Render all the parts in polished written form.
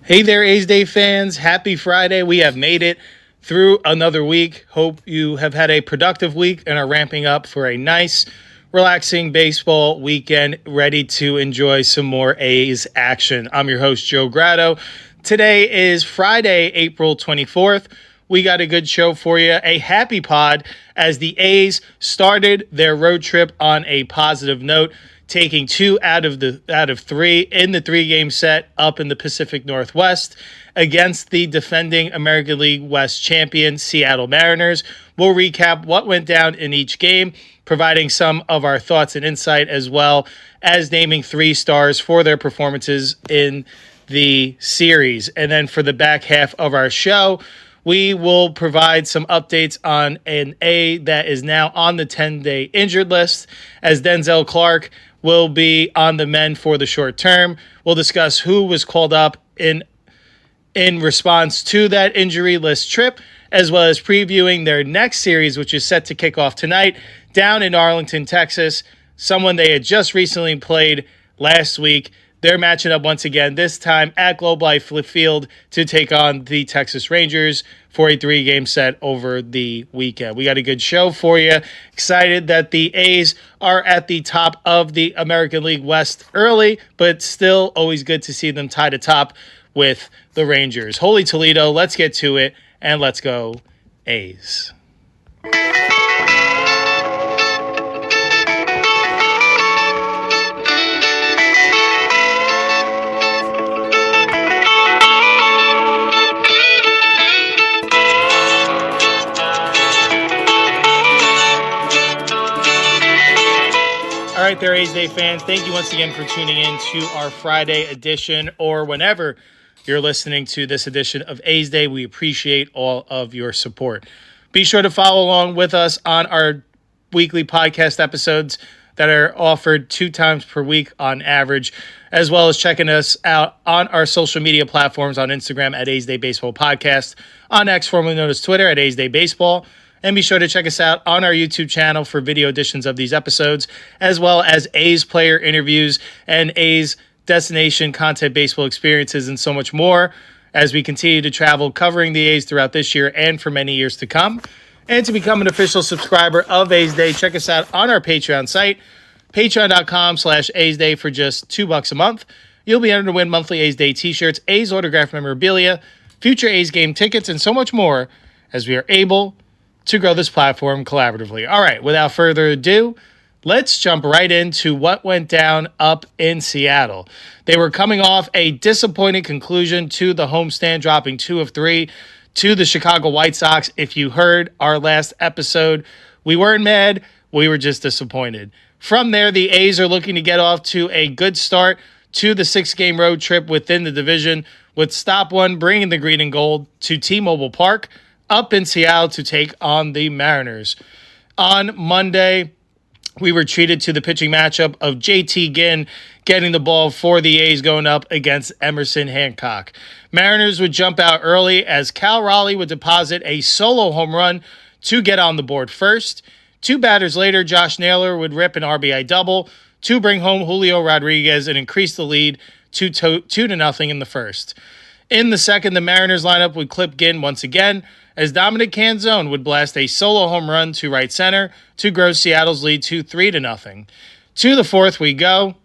Hey there, A's Day fans. Happy Friday. We have made it through another week. Hope you have had a productive week and are ramping up for a nice, relaxing baseball weekend, ready to enjoy some more A's action. I'm your host, Joe Grotto. Today is Friday, April 24th. We got a good show for you, a happy pod as the A's started their road trip on a positive note, taking 2 out of 3 in the 3-game set up in the Pacific Northwest against the defending American League West champion Seattle Mariners. We'll recap what went down in each game, providing some of our thoughts and insight, as well as naming 3 stars for their performances in the series. And then for the back half of our show, we will provide some updates on an A that is now on the 10-day injured list, as Denzel Clarke will be on the mend for the short term. We'll discuss who was called up in response to that injury list trip, as well as previewing their next series, which is set to kick off tonight down in Arlington, Texas. Someone they had just recently played last week. They're matching up once again, this time at Globe Life Field, to take on the Texas Rangers for a 3-game set over the weekend. We got a good show for you. Excited that the A's are at the top of the American League West early, but still always good to see them tied atop with the Rangers. Holy Toledo, let's get to it, and let's go A's. All right there, A's Day fans. Thank you once again for tuning in to our Friday edition, or whenever you're listening to this edition of A's Day. We appreciate all of your support. Be sure to follow along with us on our weekly podcast episodes that are offered 2 times per week on average, as well as checking us out on our social media platforms on Instagram at A's Day Baseball Podcast, on X, formerly known as Twitter, at A's Day Baseball. And be sure to check us out on our YouTube channel for video editions of these episodes, as well as A's player interviews and A's destination content baseball experiences and so much more as we continue to travel covering the A's throughout this year and for many years to come. And to become an official subscriber of A's Day, check us out on our Patreon site, patreon.com/A's Day for just $2 a month. You'll be entered to win monthly A's Day t-shirts, A's autographed memorabilia, future A's game tickets, and so much more as we are able to grow this platform collaboratively. All right, without further ado, let's jump right into what went down up in Seattle. They were coming off a disappointing conclusion to the homestand, dropping 2 of 3 to the Chicago White Sox. If you heard our last episode, we weren't mad, we were just disappointed. From there, the A's are looking to get off to a good start to the 6-game road trip within the division, with stop 1 bringing the green and gold to T-Mobile Park up in Seattle to take on the Mariners. On Monday, we were treated to the pitching matchup of JT Ginn getting the ball for the A's going up against Emerson Hancock. Mariners would jump out early as Cal Raleigh would deposit a solo home run to get on the board first. 2 batters later, Josh Naylor would rip an RBI double to bring home Julio Rodriguez and increase the lead to 2-0 in the first. In the second, the Mariners lineup would clip Ginn once again, as Dominic Canzone would blast a solo home run to right center to grow Seattle's lead to 3-0. To the fourth we go.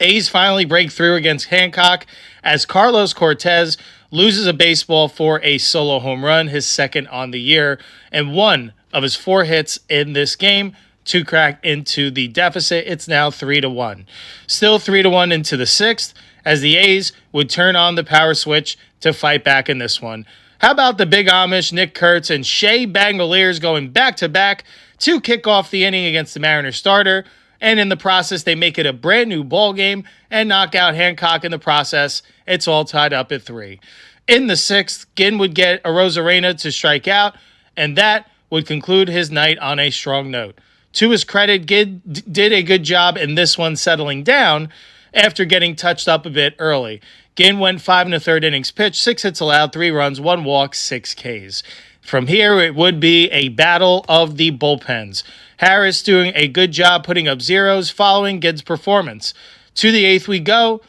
A's finally break through against Hancock as Carlos Cortez loses a baseball for a solo home run, his second on the year, and 1 of his 4 hits in this game to crack into the deficit. It's now 3-1. Still 3-1 into the 6th, as the A's would turn on the power switch to fight back in this one. How about the Big Amish, Nick Kurtz, and Shea Bangoliers going back-to-back to kick off the inning against the Mariners starter, and in the process, they make it a brand new ball game and knock out Hancock in the process. It's all tied up at 3. In the 6th, Ginn would get a Rosarena to strike out, and that would conclude his night on a strong note. To his credit, Ginn did a good job in this one settling down after getting touched up a bit early. Ginn went 5 1/3 innings pitched, 6 hits allowed, 3 runs, 1 walk, 6 Ks. From here, it would be a battle of the bullpens. Harris doing a good job putting up zeros following Ginn's performance. To the 8th we go.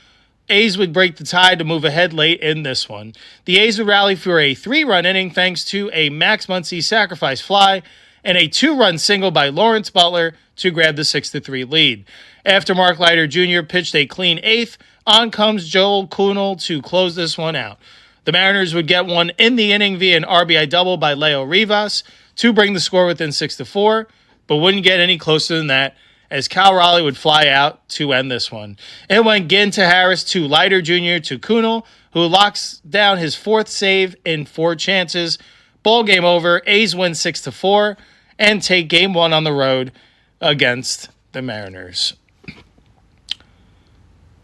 A's would break the tie to move ahead late in this one. The A's would rally for a 3-run inning thanks to a Max Muncy sacrifice fly and a 2-run single by Lawrence Butler to grab the 6-3 lead. After Mark Leiter Jr. pitched a clean 8th, on comes Joel Kuhnel to close this one out. The Mariners would get one in the inning via an RBI double by Leo Rivas to bring the score within 6-4, but wouldn't get any closer than that as Cal Raleigh would fly out to end this one. It went Ginn to Harris to Leiter Jr. to Kuhnel, who locks down his 4th save in 4 chances. Ball game over. A's win 6-4 and take game 1 on the road against the Mariners.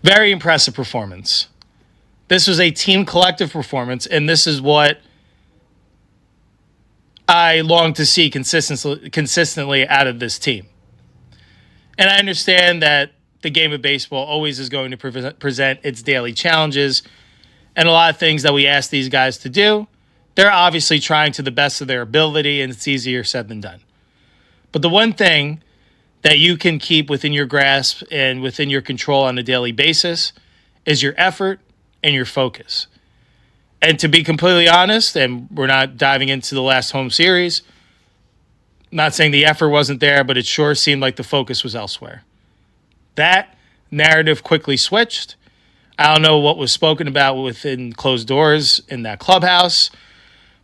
Very impressive performance. This was a team collective performance, and this is what I long to see consistently out of this team. And I understand that the game of baseball always is going to present its daily challenges and a lot of things that we ask these guys to do. They're obviously trying to the best of their ability, and it's easier said than done. But the one thing that you can keep within your grasp and within your control on a daily basis is your effort and your focus. And to be completely honest, and we're not diving into the last home series, not saying the effort wasn't there, but it sure seemed like the focus was elsewhere. That narrative quickly switched. I don't know what was spoken about within closed doors in that clubhouse,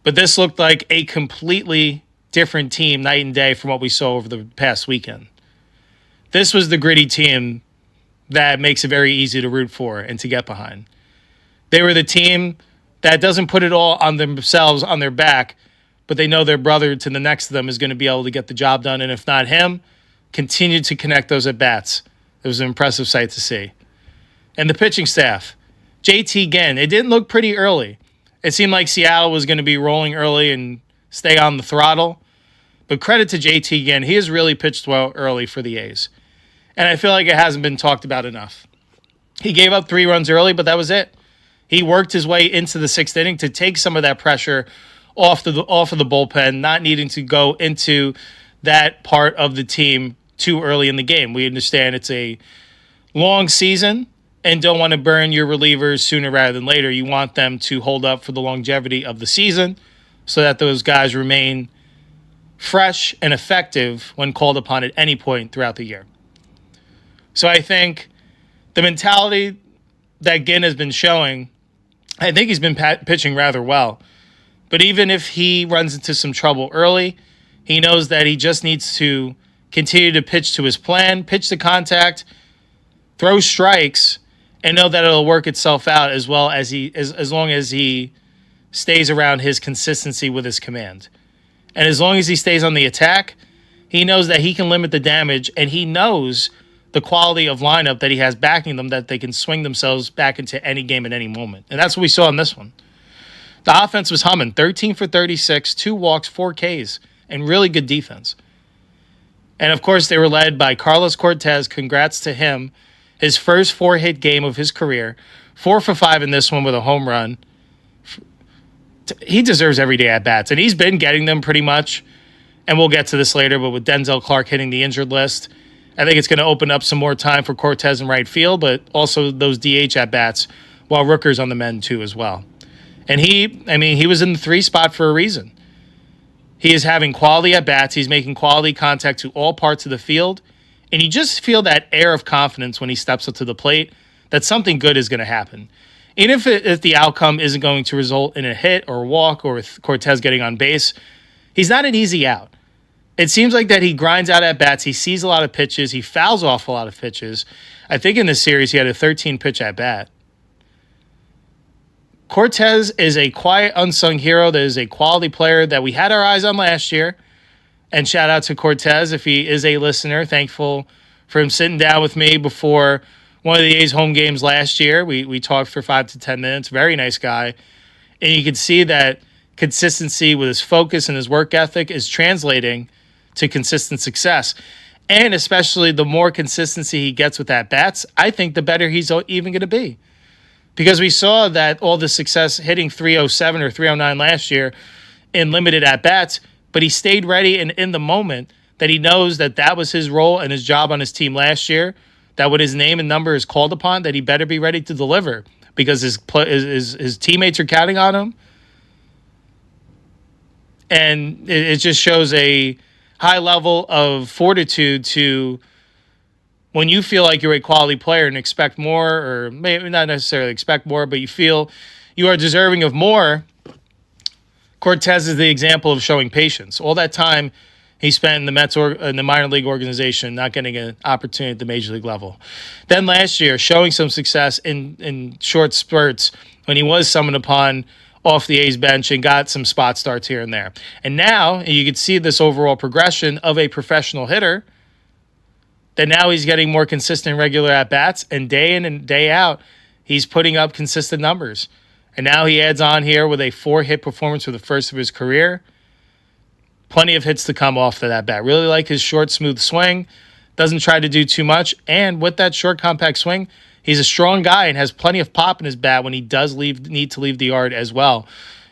but this looked like a completely different team night and day from what we saw over the past weekend. This was the gritty team that makes it very easy to root for and to get behind. They were the team that doesn't put it all on themselves, on their back, but they know their brother to the next to them is going to be able to get the job done. And if not him, continue to connect those at-bats. It was an impressive sight to see. And the pitching staff, JT Ginn, it didn't look pretty early. It seemed like Seattle was going to be rolling early and stay on the throttle. But credit to JT Ginn, he has really pitched well early for the A's. And I feel like it hasn't been talked about enough. He gave up 3 runs early, but that was it. He worked his way into the 6th inning to take some of that pressure off of the bullpen, not needing to go into that part of the team too early in the game. We understand it's a long season and don't want to burn your relievers sooner rather than later. You want them to hold up for the longevity of the season so that those guys remain fresh and effective when called upon at any point throughout the year. So I think the mentality that Ginn has been showing, I think he's been pitching rather well. But even if he runs into some trouble early, he knows that he just needs to continue to pitch to his plan, pitch to contact, throw strikes, and know that it'll work itself out as well as as long as he stays around his consistency with his command. And as long as he stays on the attack, he knows that he can limit the damage, and he knows the quality of lineup that he has backing them, that they can swing themselves back into any game at any moment. And that's what we saw in this one. The offense was humming, 13 for 36, 2 walks, 4 Ks, and really good defense. And, of course, they were led by Carlos Cortez. Congrats to him. His first 4-hit game of his career. 4 for 5 in this one with a home run. He deserves every day at-bats, and he's been getting them pretty much. And we'll get to this later, but with Denzel Clarke hitting the injured list, I think it's going to open up some more time for Cortez in right field, but also those DH at-bats while Rooker's on the mend too as well. And he was in the 3 spot for a reason. He is having quality at-bats. He's making quality contact to all parts of the field. And you just feel that air of confidence when he steps up to the plate that something good is going to happen. Even if the outcome isn't going to result in a hit or a walk or with Cortez getting on base, he's not an easy out. It seems like that he grinds out at-bats. He sees a lot of pitches. He fouls off a lot of pitches. I think in this series he had a 13-pitch at-bat. Cortez is a quiet, unsung hero that is a quality player that we had our eyes on last year. And shout out to Cortez if he is a listener. Thankful for him sitting down with me before one of the A's home games last year. We talked for 5 to 10 minutes. Very nice guy. And you can see that consistency with his focus and his work ethic is translating to consistent success. And especially the more consistency he gets with at-bats, I think the better he's even going to be. Because we saw that all the success hitting 307 or 309 last year in limited at-bats, but he stayed ready and in the moment that he knows that that was his role and his job on his team last year, that when his name and number is called upon, that he better be ready to deliver because his teammates are counting on him. And it just shows a high level of fortitude to when you feel like you're a quality player and expect more, or maybe not necessarily expect more, but you feel you are deserving of more. Cortez is the example of showing patience. All that time he spent in the Mets in the minor league organization, not getting an opportunity at the major league level. Then last year, showing some success in short spurts when he was summoned upon off the A's bench and got some spot starts here and there. And now you can see this overall progression of a professional hitter, that now he's getting more consistent, regular at-bats, and day in and day out, he's putting up consistent numbers. And now he adds on here with a 4-hit performance for the first of his career. Plenty of hits to come off of that bat. Really like his short, smooth swing. Doesn't try to do too much. And with that short, compact swing, he's a strong guy and has plenty of pop in his bat when he does need to leave the yard as well.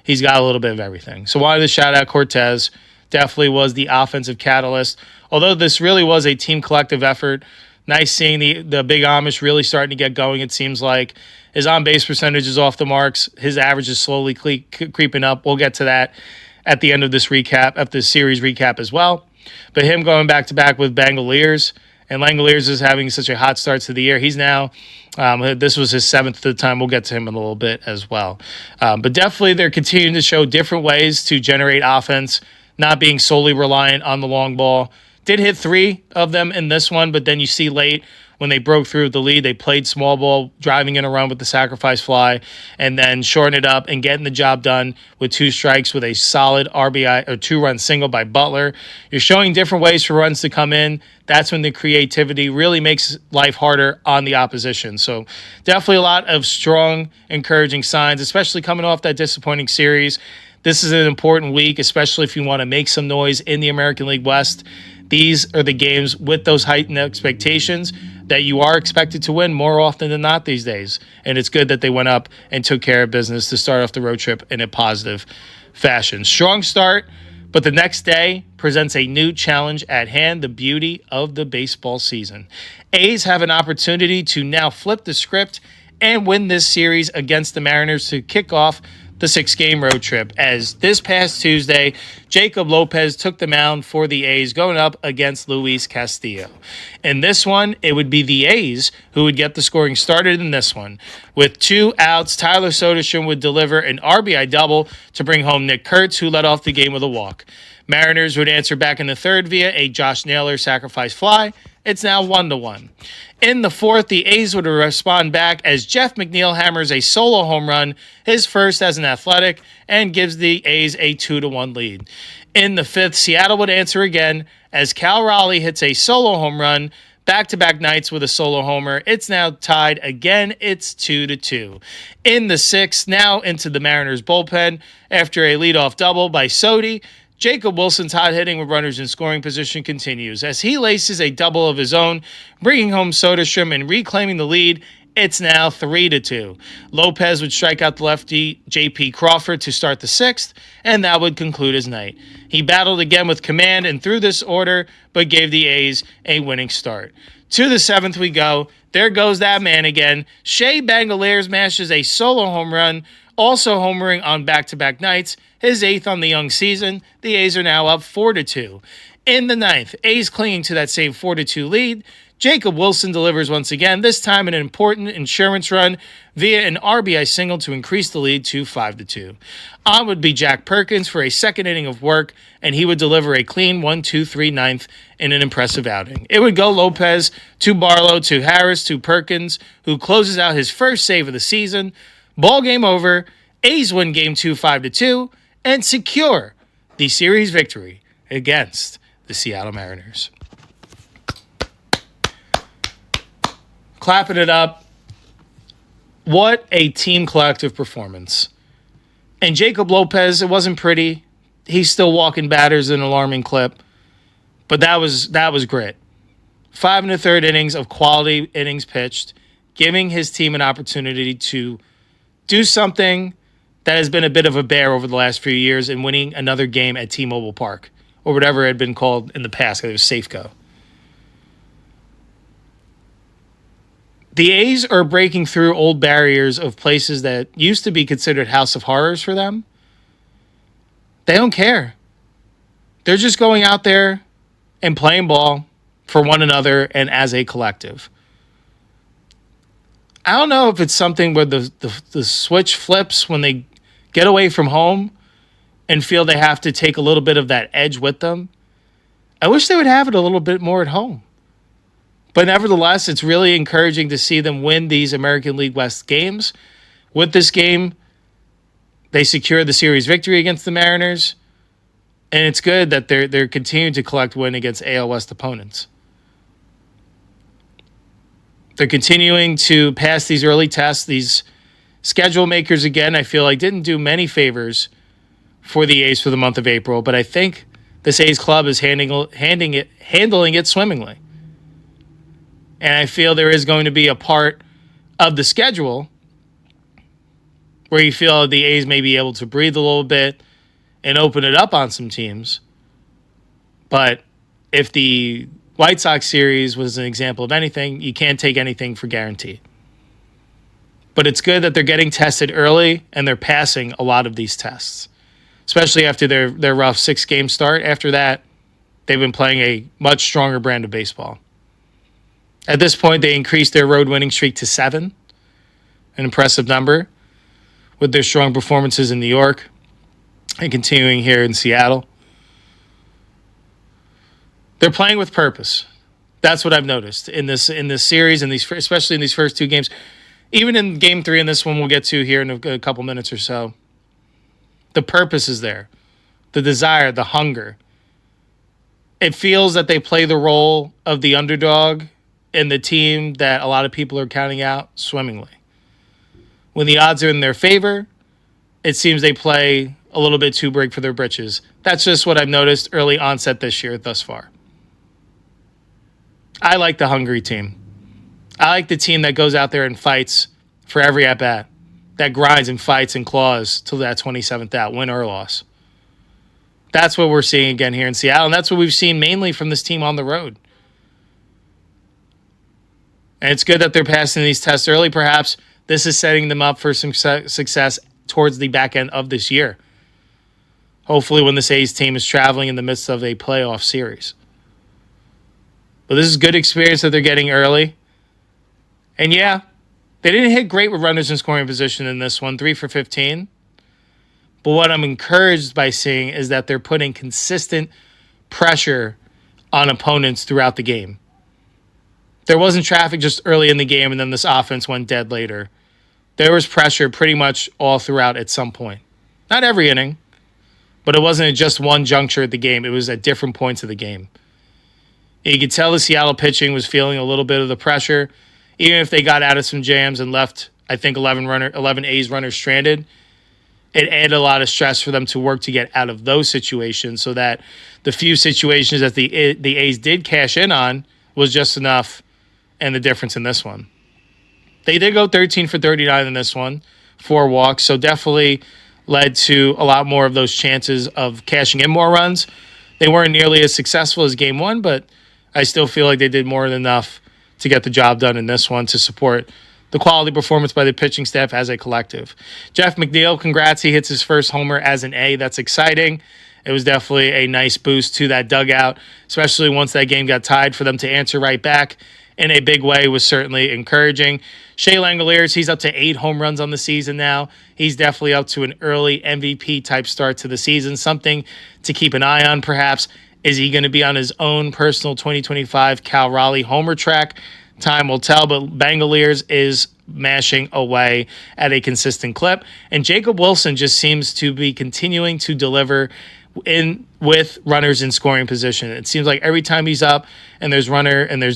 He's got a little bit of everything. So wanted to shout out Cortez. Definitely was the offensive catalyst. Although this really was a team collective effort. Nice seeing the Big Amish really starting to get going, it seems like. His on-base percentage is off the marks. His average is slowly creeping up. We'll get to that at the end of this recap, of this series recap as well. But him going back-to-back with Bangaliers, and Langoliers is having such a hot start to the year. He's now, this was his 7th at the time. We'll get to him in a little bit as well. But definitely they're continuing to show different ways to generate offense, not being solely reliant on the long ball. Did hit 3 of them in this one, but then you see late when they broke through the lead, they played small ball, driving in a run with the sacrifice fly, and then shorten it up and getting the job done with 2 strikes with a solid RBI or 2-run single by Butler. You're showing different ways for runs to come in. That's when the creativity really makes life harder on the opposition. So definitely a lot of strong, encouraging signs, especially coming off that disappointing series. This is an important week, especially if you want to make some noise in the American League West. These are the games with those heightened expectations that you are expected to win more often than not these days. And it's good that they went up and took care of business to start off the road trip in a positive fashion. Strong start, but the next day presents a new challenge at hand, the beauty of the baseball season. A's have an opportunity to now flip the script and win this series against the Mariners to kick off the 6-game road trip, as this past Tuesday, Jacob Lopez took the mound for the A's going up against Luis Castillo. In this one, it would be the A's who would get the scoring started in this one. With 2 outs, Tyler Soderstrom would deliver an RBI double to bring home Nick Kurtz, who led off the game with a walk. Mariners would answer back in the third via a Josh Naylor sacrifice fly. It's now 1-1. In the fourth, the A's would respond back as Jeff McNeil hammers a solo home run, his first as an Athletic, and gives the A's a 2-1 lead. In the fifth, Seattle would answer again as Cal Raleigh hits a solo home run, back-to-back nights with a solo homer. It's now tied again. It's 2-2. In the sixth, now into the Mariners bullpen after a leadoff double by Sodi, Jacob Wilson's hot hitting with runners in scoring position continues as he laces a double of his own, bringing home Soderstrom and reclaiming the lead. It's now 3-2. Lopez would strike out the lefty J.P. Crawford to start the sixth, and that would conclude his night. He battled again with command and threw this order, but gave the A's a winning start. To the seventh we go. There goes that man again. Shea Bangaliers mashes a solo home run, also homering on back-to-back nights, his 8th on the young season. The A's are now up 4-2. In the ninth, A's clinging to that same 4-2 lead. Jacob Wilson delivers once again, this time an important insurance run via an RBI single to increase the lead to 5-2. On would be Jack Perkins for a second inning of work, and he would deliver a clean 1-2-3 ninth in an impressive outing. It would go Lopez to Barlow to Harris to Perkins, who closes out his first save of the season. Ball game over. A's win game 2 5-2 and secure the series victory against the Seattle Mariners. Clapping it up. What a team collective performance. And Jacob Lopez, it wasn't pretty. He's still walking batters at an alarming clip. But that was grit. 5 1/3 innings of quality innings pitched, giving his team an opportunity to do something that has been a bit of a bear over the last few years in winning another game at T-Mobile Park, or whatever it had been called in the past. It was Safeco. The A's are breaking through old barriers of places that used to be considered house of horrors for them. They don't care. They're just going out there and playing ball for one another and as a collective. I don't know if it's something where the switch flips when they get away from home and feel they have to take a little bit of that edge with them. I wish they would have it a little bit more at home. But nevertheless, it's really encouraging to see them win these American League West games. With this game, they secured the series victory against the Mariners. And it's good that they're continuing to collect win against AL West opponents. They're continuing to pass these early tests. These schedule makers, again, I feel like didn't do many favors for the A's for the month of April. But I think this A's club is handling it swimmingly. And I feel there is going to be a part of the schedule where you feel the A's may be able to breathe a little bit and open it up on some teams. But if the White Sox series was an example of anything, you can't take anything for guaranteed. But it's good that they're getting tested early and they're passing a lot of these tests, especially after their rough 6-game start. After that, they've been playing a much stronger brand of baseball. At this point, they increased their road winning streak to 7, an impressive number, with their strong performances in New York and continuing here in Seattle. They're playing with purpose. That's what I've noticed in this series, and especially in these first 2 games. Even in Game 3 in this one we'll get to here in a couple minutes or so. The purpose is there. The desire, the hunger. It feels that they play the role of the underdog and the team that a lot of people are counting out swimmingly. When the odds are in their favor, it seems they play a little bit too big for their britches. That's just what I've noticed early onset this year thus far. I like the hungry team. I like the team that goes out there and fights for every at-bat, that grinds and fights and claws till that 27th out, win or loss. That's what we're seeing again here in Seattle, and that's what we've seen mainly from this team on the road. And it's good that they're passing these tests early. Perhaps this is setting them up for some success towards the back end of this year. Hopefully when this A's team is traveling in the midst of a playoff series. But this is good experience that they're getting early. And yeah, they didn't hit great with runners in scoring position in this one, 3 for 15. But what I'm encouraged by seeing is that they're putting consistent pressure on opponents throughout the game. There wasn't traffic just early in the game and then this offense went dead later. There was pressure pretty much all throughout at some point. Not every inning, but it wasn't at just one juncture at the game. It was at different points of the game. You could tell the Seattle pitching was feeling a little bit of the pressure. Even if they got out of some jams and left, I think, 11 A's runners stranded, it added a lot of stress for them to work to get out of those situations so that the few situations that the A's did cash in on was just enough. And the difference in this one. They did go 13 for 39 in this one, 4 walks, so definitely led to a lot more of those chances of cashing in more runs. They weren't nearly as successful as Game 1, but I still feel like they did more than enough to get the job done in this one to support the quality performance by the pitching staff as a collective. Jeff McNeil, congrats. He hits his first homer as an A. That's exciting. It was definitely a nice boost to that dugout, especially once that game got tied. For them to answer right back in a big way was certainly encouraging. Shea Langoliers, he's up to 8 home runs on the season now. He's definitely up to an early MVP-type start to the season, something to keep an eye on perhaps. Is he going to be on his own personal 2025 Cal Raleigh homer track? Time will tell, but Langoliers is mashing away at a consistent clip. And Jacob Wilson just seems to be continuing to deliver in with runners in scoring position. It seems like every time he's up and there's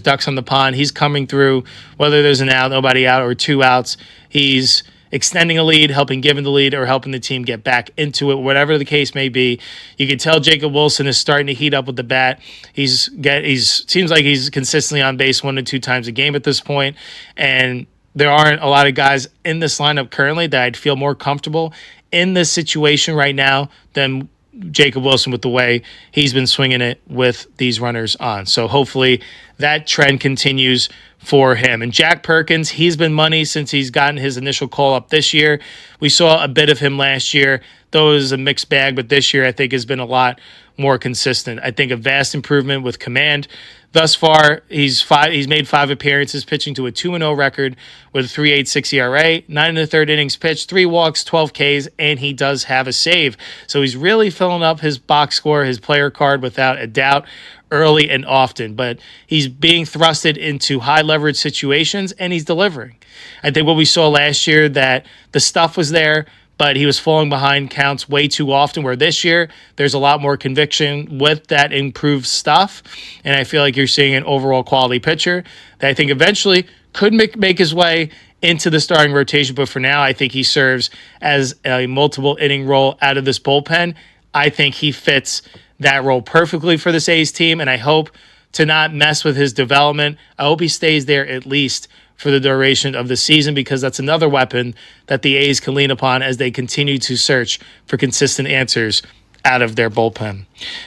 ducks on the pond, he's coming through, whether there's an out, nobody out, or 2 outs. He's extending a lead, helping give him the lead, or helping the team get back into it, whatever the case may be. You can tell Jacob Wilson is starting to heat up with the bat. Seems like he's consistently on base 1 to 2 times a game at this point, and there aren't a lot of guys in this lineup currently that I'd feel more comfortable in this situation right now than Jacob Wilson with the way he's been swinging it with these runners on. So hopefully that trend continues for him. And Jack Perkins, he's been money since he's gotten his initial call up this year. We saw a bit of him last year, though it was a mixed bag, but this year I think has been a lot more consistent. I think a vast improvement with command. Thus far, he's made 5 appearances, pitching to a 2-0 record with a 3.86 ERA, 9 1/3 innings pitched, 3 walks, 12 Ks, and he does have a save. So he's really filling up his box score, his player card, without a doubt, early and often. But he's being thrusted into high leverage situations, and he's delivering. I think what we saw last year, that the stuff was there, but he was falling behind counts way too often, where this year there's a lot more conviction with that improved stuff. And I feel like you're seeing an overall quality pitcher that I think eventually could make his way into the starting rotation. But for now, I think he serves as a multiple inning role out of this bullpen. I think he fits that role perfectly for this A's team, and I hope to not mess with his development. I hope he stays there at least for the duration of the season, because that's another weapon that the A's can lean upon as they continue to search for consistent answers out of their bullpen.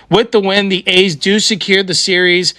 With the win, the A's do secure the series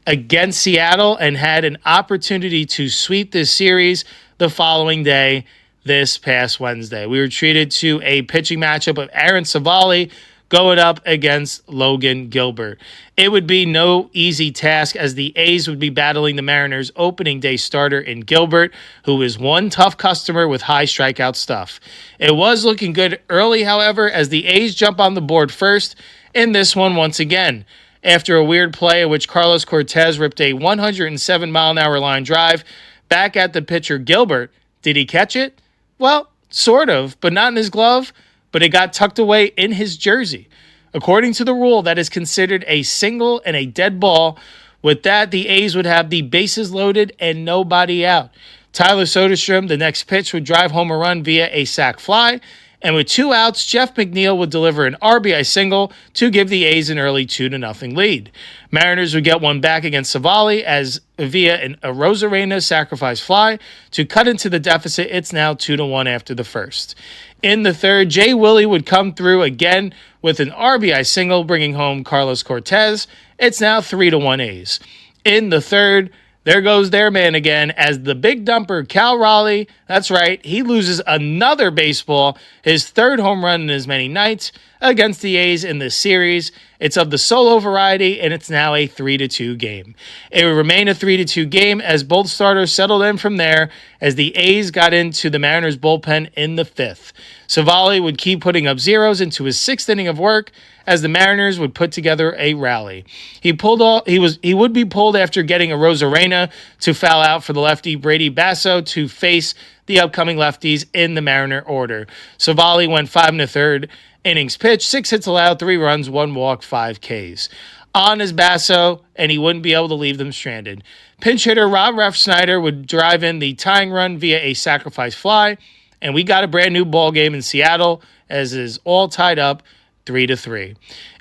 against Seattle and had an opportunity to sweep this series the following day, this past Wednesday. We were treated to a pitching matchup of Aaron Savali going up against Logan Gilbert. It would be no easy task, as the A's would be battling the Mariners' opening day starter in Gilbert, who is one tough customer with high strikeout stuff. It was looking good early, however, as the A's jump on the board first in this one once again. After a weird play in which Carlos Cortez ripped a 107-mile-an-hour line drive back at the pitcher Gilbert. Did he catch it? Well, sort of, but not in his glove. But it got tucked away in his jersey. According to the rule, that is considered a single and a dead ball. With that, the A's would have the bases loaded and nobody out. Tyler Soderstrom, the next pitch, would drive home a run via a sac fly. And with 2 outs, Jeff McNeil would deliver an RBI single to give the A's an early 2-0 lead. Mariners would get one back against Savali as via a Rosarena sacrifice fly to cut into the deficit. It's now 2-1 after the first. In the third, Jay Willie would come through again with an RBI single, bringing home Carlos Cortez. It's now 3-1 A's. In the third, there goes their man again, as the big dumper, Cal Raleigh, that's right, he loses another baseball, his 3rd home run in as many nights against the A's in this series. It's of the solo variety, and it's now a 3-2 game. It will remain a 3-2 game as both starters settled in from there, as the A's got into the Mariners bullpen in the 5th. Savali would keep putting up zeros into his 6th inning of work, as the Mariners would put together a rally. He would be pulled after getting a Rosarena to foul out for the lefty Brady Basso to face the upcoming lefties in the Mariner order. Savali went 5 1/3 innings pitched, 6 hits allowed, 3 runs, 1 walk, 5 Ks. On is Basso, and he wouldn't be able to leave them stranded. Pinch hitter Rob Refsnyder would drive in the tying run via a sacrifice fly, and we got a brand new ball game in Seattle, as is all tied up 3-3.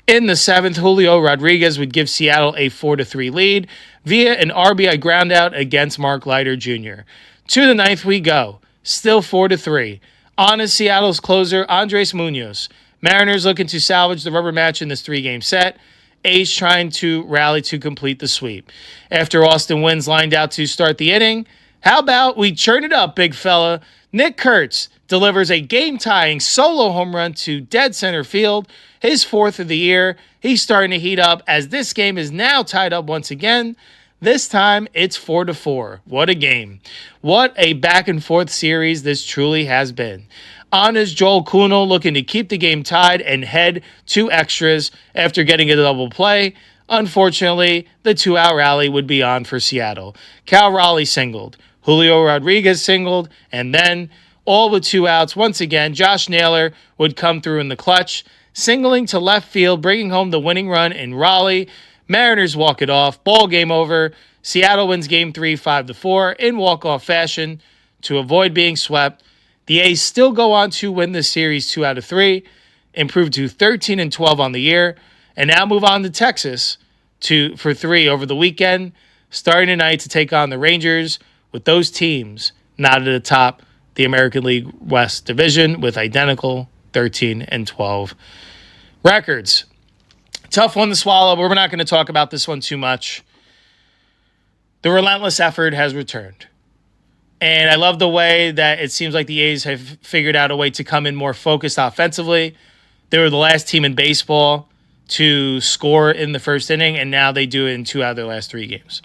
In the 7th, Julio Rodriguez would give Seattle a 4-3 lead via an RBI groundout against Mark Leiter Jr. To the 9th we go, still 4-3. On is Seattle's closer, Andres Munoz. Mariners looking to salvage the rubber match in this 3-game set. A's trying to rally to complete the sweep. After Austin Wynns lined out to start the inning, how about we churn it up, big fella? Nick Kurtz delivers a game-tying solo home run to dead center field, his 4th of the year. He's starting to heat up, as this game is now tied up once again. This time, it's 4-4. What a game. What a back-and-forth series this truly has been. On is Joel Kuhnel, looking to keep the game tied and head to extras after getting a double play. Unfortunately, the 2-out rally would be on for Seattle. Cal Raleigh singled, Julio Rodriguez singled, and then, all with 2 outs, once again, Josh Naylor would come through in the clutch, singling to left field, bringing home the winning run in Raleigh. Mariners walk it off. Ball game over. Seattle wins Game 3 5-4 in walk-off fashion to avoid being swept. The A's still go on to win the series 2 out of 3, improve to 13-12 on the year, and now move on to Texas for 3 over the weekend, starting tonight to take on the Rangers, with those teams not at the top the American League West Division with identical 13-12 records. Tough one to swallow, but we're not going to talk about this one too much. The relentless effort has returned. And I love the way that it seems like the A's have figured out a way to come in more focused offensively. They were the last team in baseball to score in the first inning, and now they do it in 2 out of their last 3 games.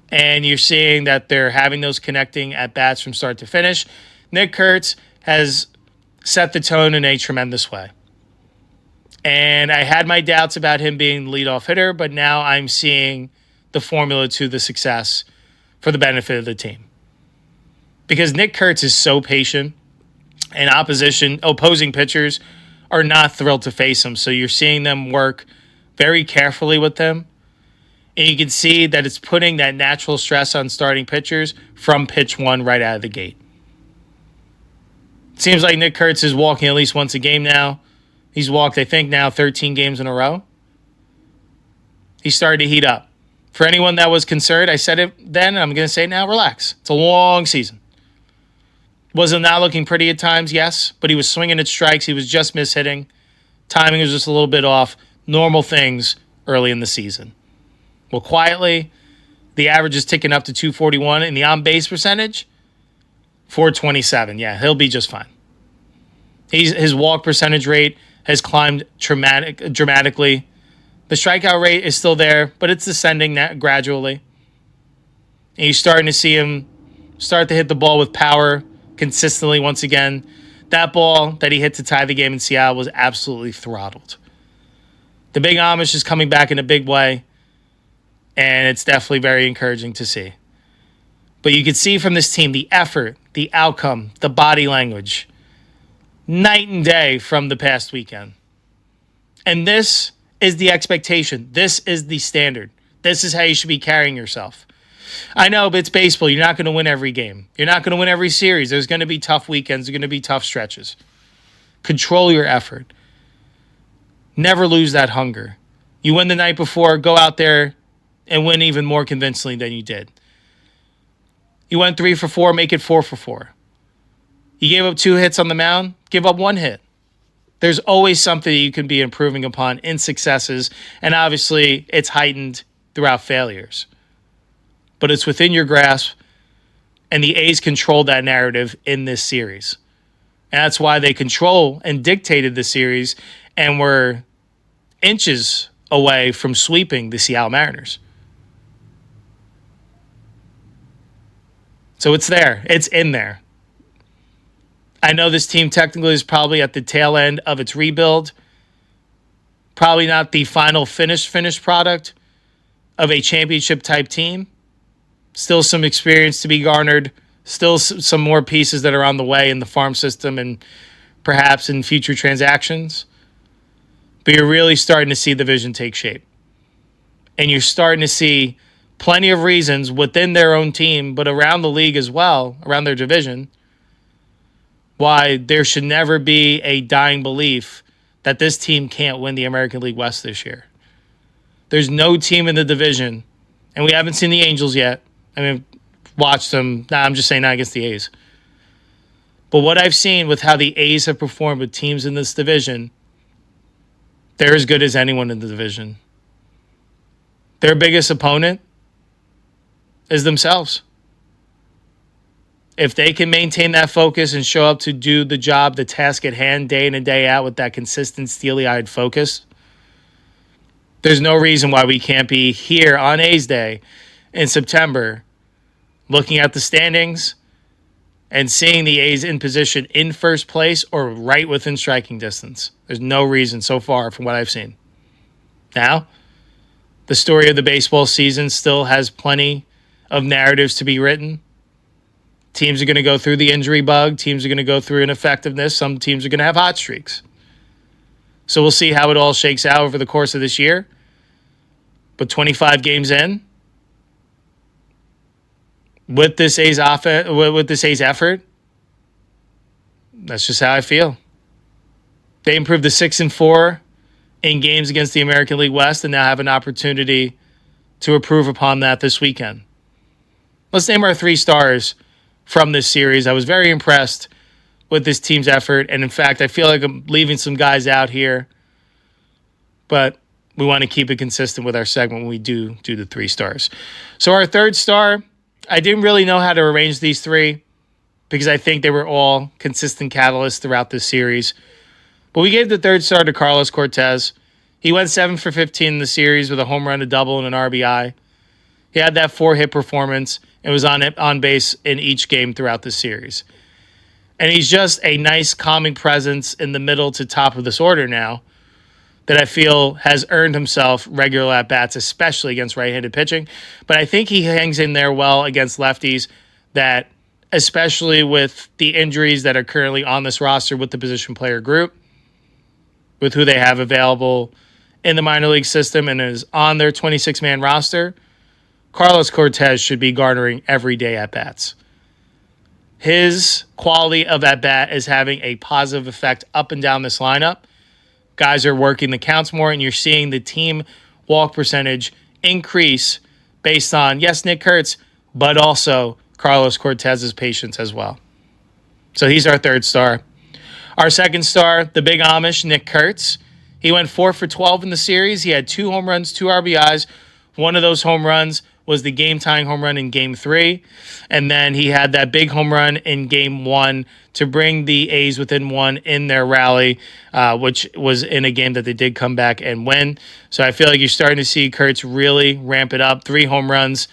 And you're seeing that they're having those connecting at-bats from start to finish. Nick Kurtz has set the tone in a tremendous way. And I had my doubts about him being the leadoff hitter, but now I'm seeing the formula to the success for the benefit of the team. Because Nick Kurtz is so patient, and opposing pitchers are not thrilled to face him. So you're seeing them work very carefully with him. And you can see that it's putting that natural stress on starting pitchers from pitch 1 right out of the gate. It seems like Nick Kurtz is walking at least once a game now. He's walked, I think, now 13 games in a row. He's started to heat up. For anyone that was concerned, I said it then, and I'm going to say it now, relax. It's a long season. Was it not looking pretty at times? Yes, but he was swinging at strikes. He was just mishitting. Timing was just a little bit off. Normal things early in the season. Well, quietly, the average is ticking up to 241, and the on-base percentage, 427. Yeah, he'll be just fine. His walk percentage rate has climbed dramatically. The strikeout rate is still there, but it's descending gradually. And you're starting to see him start to hit the ball with power consistently once again. That ball that he hit to tie the game in Seattle was absolutely throttled. The big Amish is coming back in a big way, and it's definitely very encouraging to see. But you can see from this team the effort, the outcome, the body language, night and day from the past weekend. And this is the expectation. This is the standard. This is how you should be carrying yourself. I know, but it's baseball. You're not going to win every game. You're not going to win every series. There's going to be tough weekends. There's going to be tough stretches. Control your effort. Never lose that hunger. You win the night before, go out there and win even more convincingly than you did. You went 3 for 4, make it 4 for 4. You gave up 2 hits on the mound, give up 1 hit. There's always something you can be improving upon in successes, and obviously it's heightened throughout failures. But it's within your grasp, and the A's controlled that narrative in this series. And that's why they control and dictated the series and were inches away from sweeping the Seattle Mariners. So it's there. It's in there. I know this team technically is probably at the tail end of its rebuild. Probably not the final finished product of a championship-type team. Still some experience to be garnered. Still some more pieces that are on the way in the farm system and perhaps in future transactions. But you're really starting to see the vision take shape. And you're starting to see plenty of reasons within their own team, but around the league as well, around their division, why there should never be a dying belief that this team can't win the American League West this year. There's no team in the division, and we haven't seen the Angels yet. I mean, watched them. I'm just saying not against the A's. But what I've seen with how the A's have performed with teams in this division, they're as good as anyone in the division. Their biggest opponent is themselves. If they can maintain that focus and show up to do the job, the task at hand, day in and day out with that consistent, steely-eyed focus, there's no reason why we can't be here on A's Day in September looking at the standings and seeing the A's in position in first place or right within striking distance. There's no reason so far from what I've seen. Now, the story of the baseball season still has plenty of narratives to be written. Teams are going to go through the injury bug. Teams are going to go through ineffectiveness. Some teams are going to have hot streaks. So we'll see how it all shakes out over the course of this year. But 25 games in, with this A's effort, that's just how I feel. They improved to 6-4 in games against the American League West and now have an opportunity to improve upon that this weekend. Let's name our 3 stars from this series. I was very impressed with this team's effort, and in fact, I feel like I'm leaving some guys out here. But we want to keep it consistent with our segment when we do the 3 stars. So our third star, I didn't really know how to arrange these 3 because I think they were all consistent catalysts throughout this series. But we gave the third star to Carlos Cortez. He went 7 for 15 in the series with a home run, a double, and an RBI. He had that 4-hit performance and was on base in each game throughout the series. And he's just a nice, calming presence in the middle to top of this order now that I feel has earned himself regular at-bats, especially against right-handed pitching. But I think he hangs in there well against lefties that, especially with the injuries that are currently on this roster with the position player group, with who they have available in the minor league system and is on their 26-man roster, Carlos Cortez should be garnering everyday at-bats. His quality of at-bat is having a positive effect up and down this lineup. Guys are working the counts more, and you're seeing the team walk percentage increase based on, yes, Nick Kurtz, but also Carlos Cortez's patience as well. So he's our third star. Our second star, the big Amish, Nick Kurtz. He went 4 for 12 in the series. He had 2 home runs, 2 RBIs. One of those home runs was the game-tying home run in Game 3. And then he had that big home run in Game 1 to bring the A's within 1 in their rally, which was in a game that they did come back and win. So I feel like you're starting to see Kurtz really ramp it up. 3 home runs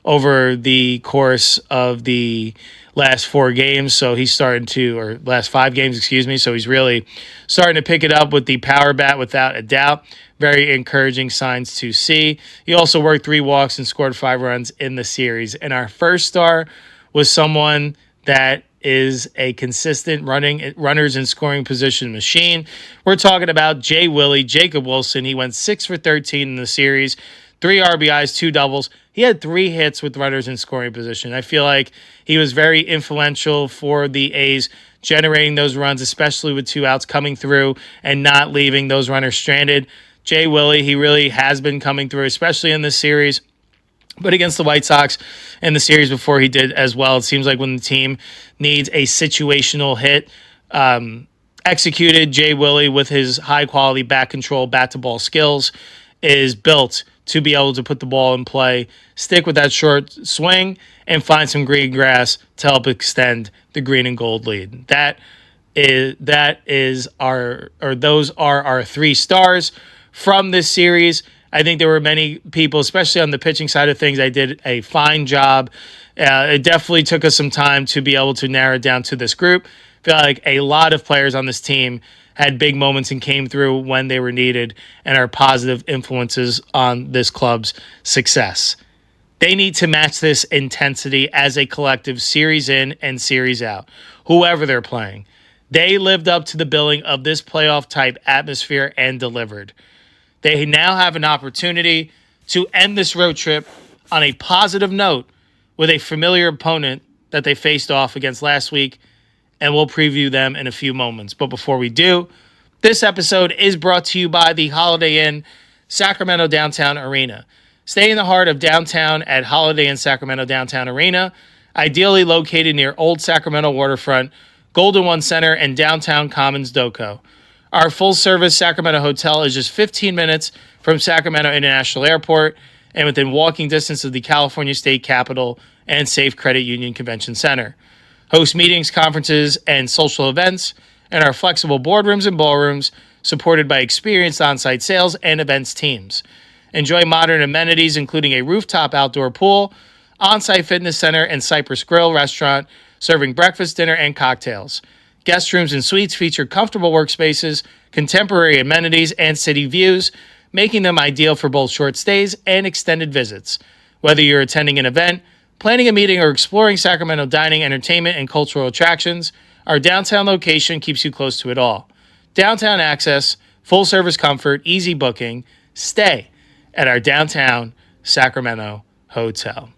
over the course of the last 4 games. So he's starting to, or last 5 games, excuse me. So he's really starting to pick it up with the power bat without a doubt. Very encouraging signs to see. He also worked 3 walks and scored 5 runs in the series. And our first star was someone that is a consistent runners in scoring position machine. We're talking about Jacob Wilson. He went 6 for 13 in the series, 3 RBIs, 2 doubles. He had 3 hits with runners in scoring position. I feel like he was very influential for the A's, generating those runs, especially with 2 outs, coming through and not leaving those runners stranded. Jay Willie, he really has been coming through, especially in this series. But against the White Sox in the series before he did as well, it seems like when the team needs a situational hit executed, Jay Willie, with his high-quality bat control, bat-to-ball skills, is built to be able to put the ball in play, stick with that short swing, and find some green grass to help extend the green and gold lead. Those are our 3 stars from this series. I think there were many people, especially on the pitching side of things, that did a fine job. It definitely took us some time to be able to narrow it down to this group. I feel like a lot of players on this team had big moments and came through when they were needed and are positive influences on this club's success. They need to match this intensity as a collective, series in and series out, whoever they're playing. They lived up to the billing of this playoff-type atmosphere and delivered. They now have an opportunity to end this road trip on a positive note with a familiar opponent that they faced off against last week, and we'll preview them in a few moments. But before we do, this episode is brought to you by the Holiday Inn Sacramento Downtown Arena. Stay in the heart of downtown at Holiday Inn Sacramento Downtown Arena, ideally located near Old Sacramento Waterfront, Golden One Center, and Downtown Commons Doco. Our full-service Sacramento hotel is just 15 minutes from Sacramento International Airport and within walking distance of the California State Capitol and Safe Credit Union Convention Center. Host meetings, conferences, and social events in our flexible boardrooms and ballrooms supported by experienced on-site sales and events teams. Enjoy modern amenities including a rooftop outdoor pool, on-site fitness center, and Cypress Grill restaurant serving breakfast, dinner, and cocktails. Guest rooms and suites feature comfortable workspaces, contemporary amenities, and city views, making them ideal for both short stays and extended visits. Whether you're attending an event, planning a meeting, or exploring Sacramento dining, entertainment, and cultural attractions, our downtown location keeps you close to it all. Downtown access, full-service comfort, easy booking. Stay at our downtown Sacramento hotel.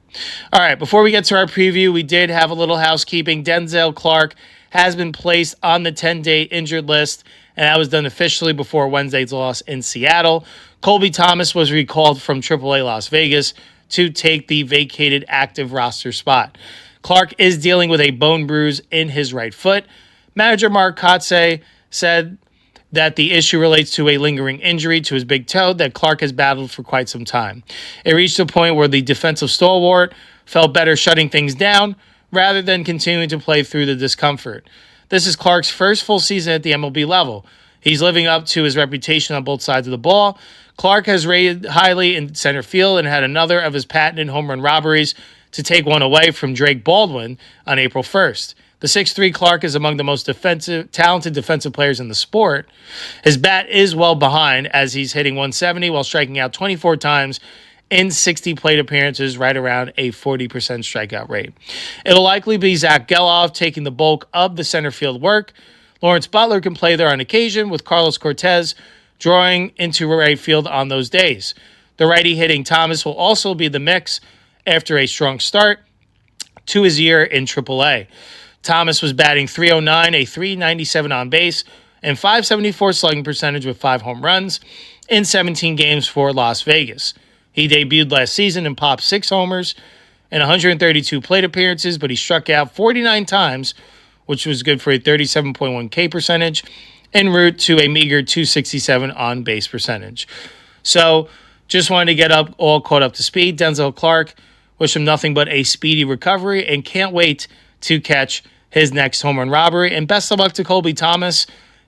All right, before we get to our preview, we did have a little housekeeping. Denzel Clarke has been placed on the 10-day injured list, and that was done officially before Wednesday's loss in Seattle. Colby Thomas was recalled from AAA Las Vegas to take the vacated active roster spot. Clarke is dealing with a bone bruise in his right foot. Manager Mark Kotze said that the issue relates to a lingering injury to his big toe that Clarke has battled for quite some time. It reached a point where the defensive stalwart felt better shutting things down rather than continuing to play through the discomfort. This is Clarke's first full season at the MLB level. He's living up to his reputation on both sides of the ball. Clarke has rated highly in center field and had another of his patented home run robberies to take one away from Drake Baldwin on April 1st. The 6'3" Clarke is among the most talented defensive players in the sport. His bat is well behind as he's hitting 170 while striking out 24 times in 60 plate appearances, right around a 40% strikeout rate. It'll likely be Zach Geloff taking the bulk of the center field work. Lawrence Butler can play there on occasion, with Carlos Cortez drawing into right field on those days. The righty hitting Thomas will also be the mix after a strong start to his year in AAA. Thomas was batting .309, a .397 on base, and .574 slugging percentage with 5 home runs in 17 games for Las Vegas. He debuted last season and popped 6 homers and 132 plate appearances, but he struck out 49 times, which was good for a 37.1 K percentage, en route to a meager .267 on base percentage. So, just wanted to get all caught up to speed. Denzel Clarke, wish him nothing but a speedy recovery and can't wait to catch his next home run robbery. And best of luck to Colby Thomas,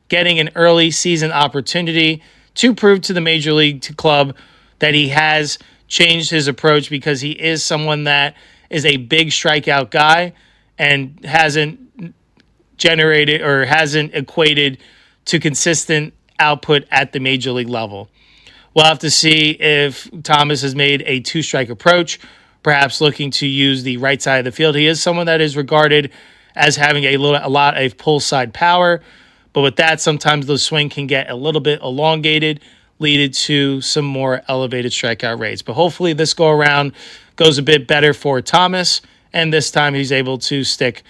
getting an early season opportunity to prove to the Major League club that he has changed his approach, because he is someone that is a big strikeout guy and hasn't generated or hasn't equated to consistent output at the Major League level. We'll have to see if Thomas has made a 2-strike approach, perhaps looking to use the right side of the field. He is someone that is regarded as having a lot of pull side power, but with that, sometimes the swing can get a little bit elongated, leading to some more elevated strikeout rates. But hopefully this go around goes a bit better for Thomas, and this time he's able to stick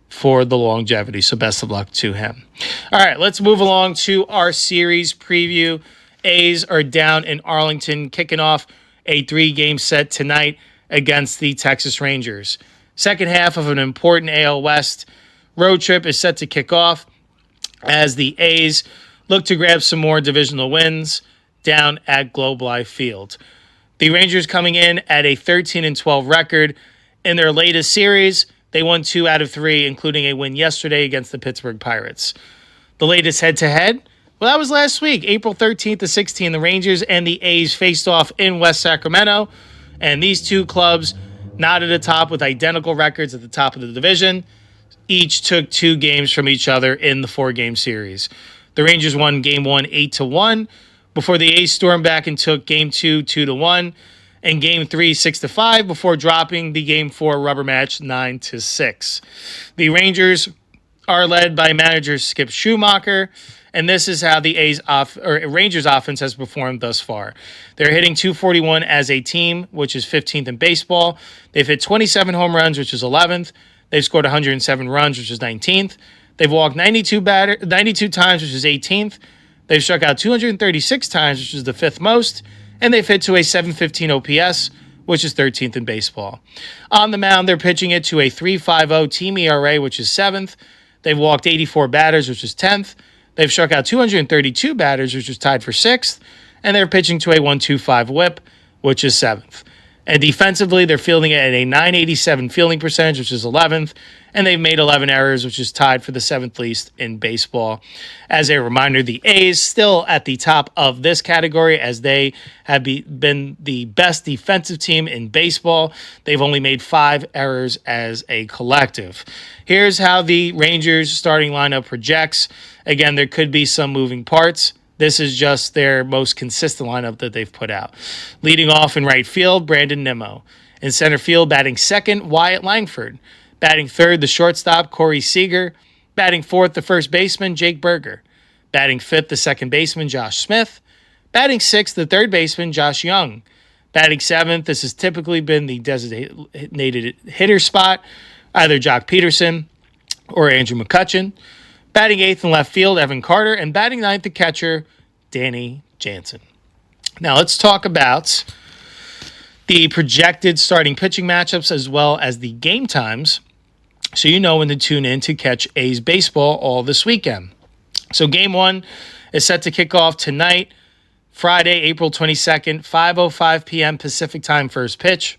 for the longevity. So best of luck to him. All right, let's move along to our series preview. A's are down in Arlington, kicking off a 3-game set tonight against the Texas Rangers. Second half of an important AL West road trip is set to kick off as the A's look to grab some more divisional wins down at Globe Life Field. The Rangers coming in at a 13-12 record. In their latest series, they won 2 out of 3, including a win yesterday against the Pittsburgh Pirates. The latest head-to-head, well, that was last week, April 13th to 16th. The Rangers and the A's faced off in West Sacramento, and these two clubs knotted atop with identical records at the top of the division. Each took 2 games from each other in the 4-game series. The Rangers won Game 1 8-1 before the A's stormed back and took Game 2 2-1 and Game 3 6-5 before dropping the Game 4 rubber match 9-6. The Rangers are led by manager Skip Schumacher, and this is how the Rangers offense has performed thus far. They're hitting .241 as a team, which is 15th in baseball. They've hit 27 home runs, which is 11th. They've scored 107 runs, which is 19th. They've walked 92 times, which is 18th. They've struck out 236 times, which is the 5th most. And they've hit to a .715 OPS, which is 13th in baseball. On the mound, they're pitching it to a .350 team ERA, which is 7th. They've walked 84 batters, which is 10th. They've struck out 232 batters, which is tied for 6th. And they're pitching to a .125 whip, which is 7th. And defensively, they're fielding it at a .987 fielding percentage, which is 11th. And they've made 11 errors, which is tied for the 7th least in baseball. As a reminder, the A's still at the top of this category as they have been the best defensive team in baseball. They've only made 5 errors as a collective. Here's how the Rangers starting lineup projects. Again, there could be some moving parts. This is just their most consistent lineup that they've put out. Leading off in right field, Brandon Nimmo. In center field, batting second, Wyatt Langford. Batting third, the shortstop, Corey Seager. Batting fourth, the first baseman, Jake Berger. Batting fifth, the second baseman, Josh Smith. Batting sixth, the third baseman, Josh Young. Batting seventh, this has typically been the designated hitter spot, either Jock Peterson or Andrew McCutchen. Batting eighth in left field, Evan Carter. And batting ninth, the catcher, Danny Jansen. Now let's talk about the projected starting pitching matchups as well as the game times, so you know when to tune in to catch A's baseball all this weekend. So game 1 is set to kick off tonight, Friday, April 22nd, 5:05 p.m. Pacific time first pitch.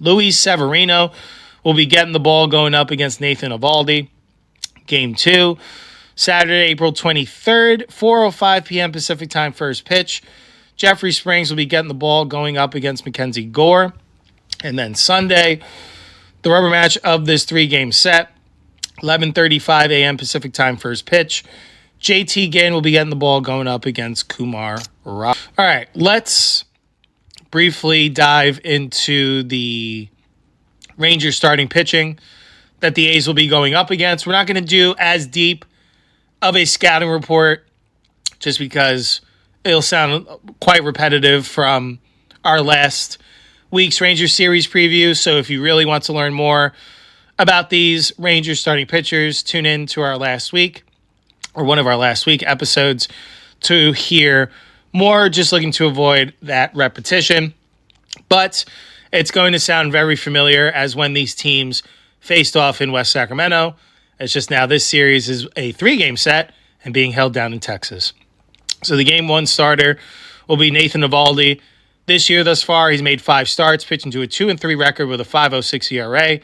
Luis Severino will be getting the ball going up against Nathan Eovaldi. Game 2, Saturday, April 23rd, 4:05 p.m. Pacific time first pitch. Jeffrey Springs will be getting the ball going up against Mackenzie Gore. And then Sunday, the rubber match of this 3-game set, 11:35 a.m. Pacific time first pitch. JT Ginn will be getting the ball going up against Kumar Rocker. All right, let's briefly dive into the Rangers starting pitching that the A's will be going up against. We're not going to do as deep of a scouting report just because it'll sound quite repetitive from our last week's Rangers series preview. So if you really want to learn more about these Rangers starting pitchers, tune in to our last week or one of our last week episodes to hear more, just looking to avoid that repetition. But it's going to sound very familiar as when these teams faced off in West Sacramento. It's just now this series is a 3-game set and being held down in Texas. So the game 1 starter will be Nathan Eovaldi. This year thus far, he's made 5 starts, pitching to a 2-3 record with a 5.06 ERA.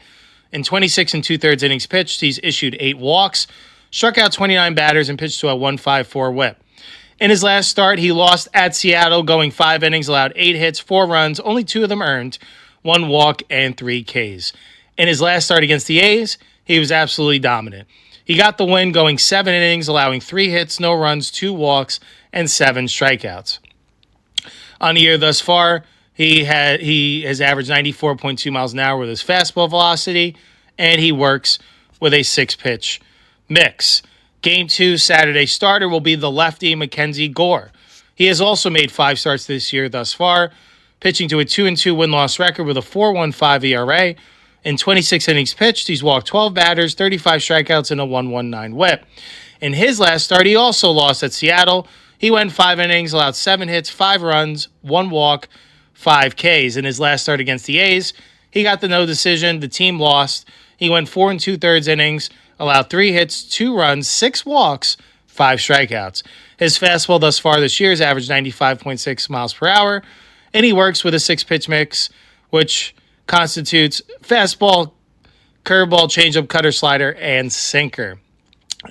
In 26 2/3 innings pitched, he's issued 8 walks, struck out 29 batters, and pitched to a 1.54 whip. In his last start, he lost at Seattle, going 5 innings, allowed 8 hits, 4 runs, only 2 of them earned, 1 walk, and 3 Ks. In his last start against the A's, he was absolutely dominant. He got the win going 7 innings, allowing 3 hits, no runs, 2 walks, and 7 strikeouts. On the year thus far, he has averaged 94.2 miles an hour with his fastball velocity, and he works with a 6-pitch mix. Game 2 Saturday starter will be the lefty Mackenzie Gore. He has also made 5 starts this year thus far, pitching to a 2-2 win-loss record with a 4.15 ERA. In 26 innings pitched, he's walked 12 batters, 35 strikeouts, and a 1.19 whip. In his last start, he also lost at Seattle. He went 5 innings, allowed 7 hits, 5 runs, 1 walk, 5 Ks. In his last start against the A's, he got the no decision. The team lost. He went 4 2/3 innings, allowed 3 hits, 2 runs, 6 walks, 5 strikeouts. His fastball thus far this year has averaged 95.6 miles per hour, and he works with a 6-pitch mix, which constitutes fastball, curveball, changeup, cutter, slider, and sinker.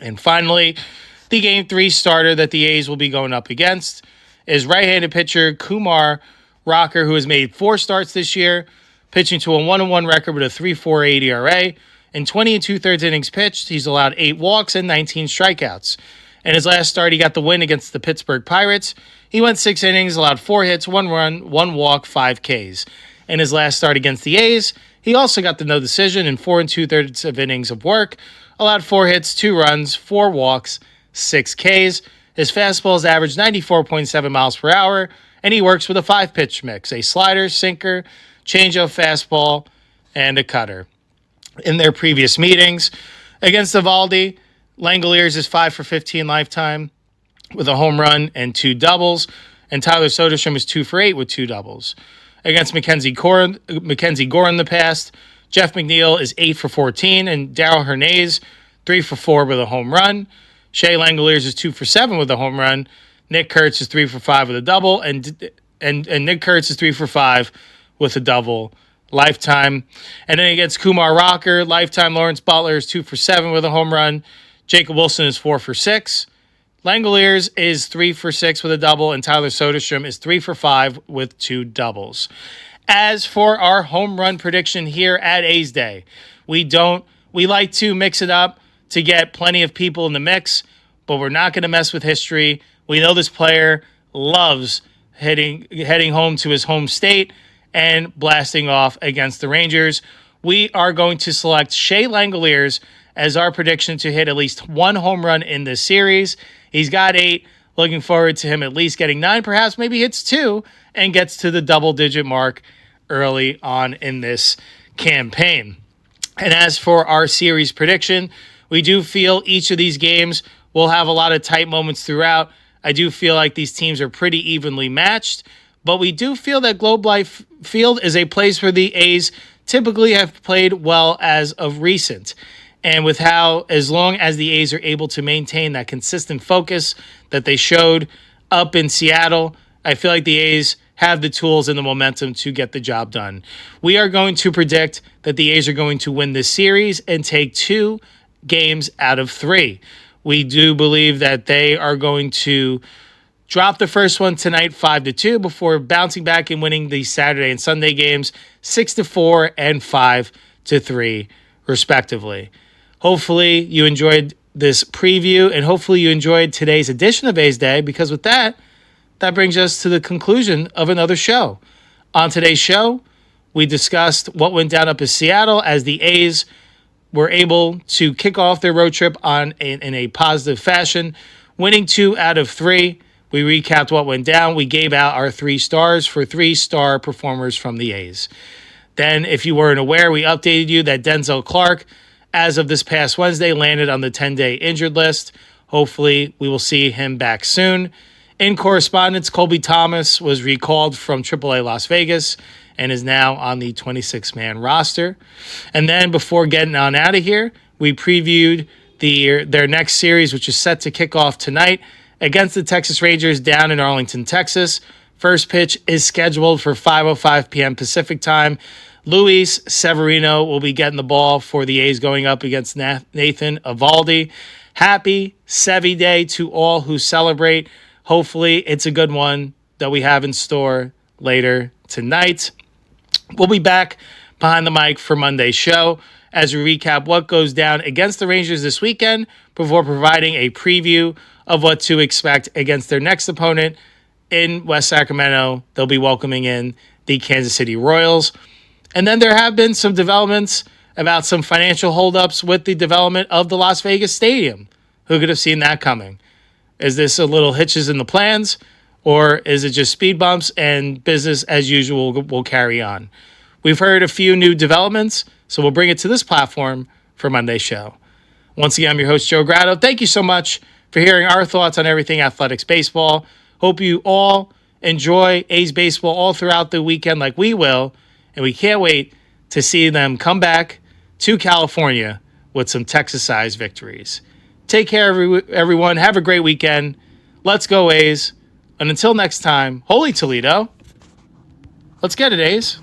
And finally, the Game 3 starter that the A's will be going up against is right-handed pitcher Kumar Rocker, who has made 4 starts this year, pitching to a 1-1 record with a 3.48 ERA. In 20 2/3 innings pitched, he's allowed 8 walks and 19 strikeouts. In his last start, he got the win against the Pittsburgh Pirates. He went 6 innings, allowed 4 hits, 1 run, 1 walk, 5 Ks. In his last start against the A's, he also got the no decision in 4 2/3 of innings of work, allowed 4 hits, 2 runs, 4 walks, 6 Ks. His fastball has averaged 94.7 miles per hour, and he works with a 5-pitch mix, a slider, sinker, changeup, fastball, and a cutter. In their previous meetings against Eovaldi, Langoliers is 5 for 15 lifetime with a home run and 2 doubles, and Tyler Soderstrom is 2 for 8 with 2 doubles. Against Mackenzie Gore in the past, Jeff McNeil is 8 for 14, and Darryl Hernandez 3 for 4 with a home run. Shea Langoliers is 2 for 7 with a home run. Nick Kurtz is 3 for 5 with a double, and Nick Kurtz is 3 for 5 with a double lifetime. And then against Kumar Rocker, lifetime Lawrence Butler is 2 for 7 with a home run. Jacob Wilson is 4 for 6. Langoliers is 3 for 6 with a double, and Tyler Soderstrom is 3 for 5 with 2 doubles. As for our home run prediction here at A's Day, we like to mix it up to get plenty of people in the mix, but we're not going to mess with history. We know this player loves heading home to his home state and blasting off against the Rangers. We are going to select Shea Langoliers as our prediction to hit at least 1 home run in this series. He's got 8. Looking forward to him at least getting 9, perhaps maybe hits 2, and gets to the double-digit mark early on in this campaign. And as for our series prediction, we do feel each of these games will have a lot of tight moments throughout. I do feel like these teams are pretty evenly matched, but we do feel that Globe Life Field is a place where the A's typically have played well as of recent. And with how, as long as the A's are able to maintain that consistent focus that they showed up in Seattle, I feel like the A's have the tools and the momentum to get the job done. We are going to predict that the A's are going to win this series and take 2 games out of 3. We do believe that they are going to drop the first one tonight 5-2 before bouncing back and winning the Saturday and Sunday games 6-4 and 5-3 respectively. Hopefully you enjoyed this preview, and hopefully you enjoyed today's edition of A's Day, because with that brings us to the conclusion of another show. On today's show, we discussed what went down up in Seattle as the A's were able to kick off their road trip in a positive fashion, winning 2 out of 3. We recapped what went down. We gave out our 3 stars for 3-star performers from the A's. Then, if you weren't aware, we updated you that Denzel Clarke, as of this past Wednesday, landed on the 10-day injured list. Hopefully, we will see him back soon. In correspondence, Colby Thomas was recalled from AAA Las Vegas and is now on the 26-man roster. And then, before getting on out of here, we previewed their next series, which is set to kick off tonight against the Texas Rangers down in Arlington, Texas. First pitch is scheduled for 5:05 p.m. Pacific time. Luis Severino will be getting the ball for the A's going up against Nathan Eovaldi. Happy Sevy Day to all who celebrate. Hopefully it's a good one that we have in store later tonight. We'll be back behind the mic for Monday's show as we recap what goes down against the Rangers this weekend before providing a preview of what to expect against their next opponent in West Sacramento. They'll be welcoming in the Kansas City Royals. And then there have been some developments about some financial holdups with the development of the Las Vegas Stadium. Who could have seen that coming? Is this a little hitches in the plans, or is it just speed bumps and business as usual will carry on? We've heard a few new developments, so we'll bring it to this platform for Monday's show. Once again, I'm your host, Joe Grado. Thank you so much for hearing our thoughts on everything athletics baseball. Hope you all enjoy A's baseball all throughout the weekend like we will, and we can't wait to see them come back to California with some Texas-sized victories. Take care, everyone. Have a great weekend. Let's go, A's. And until next time, holy Toledo. Let's get it, A's.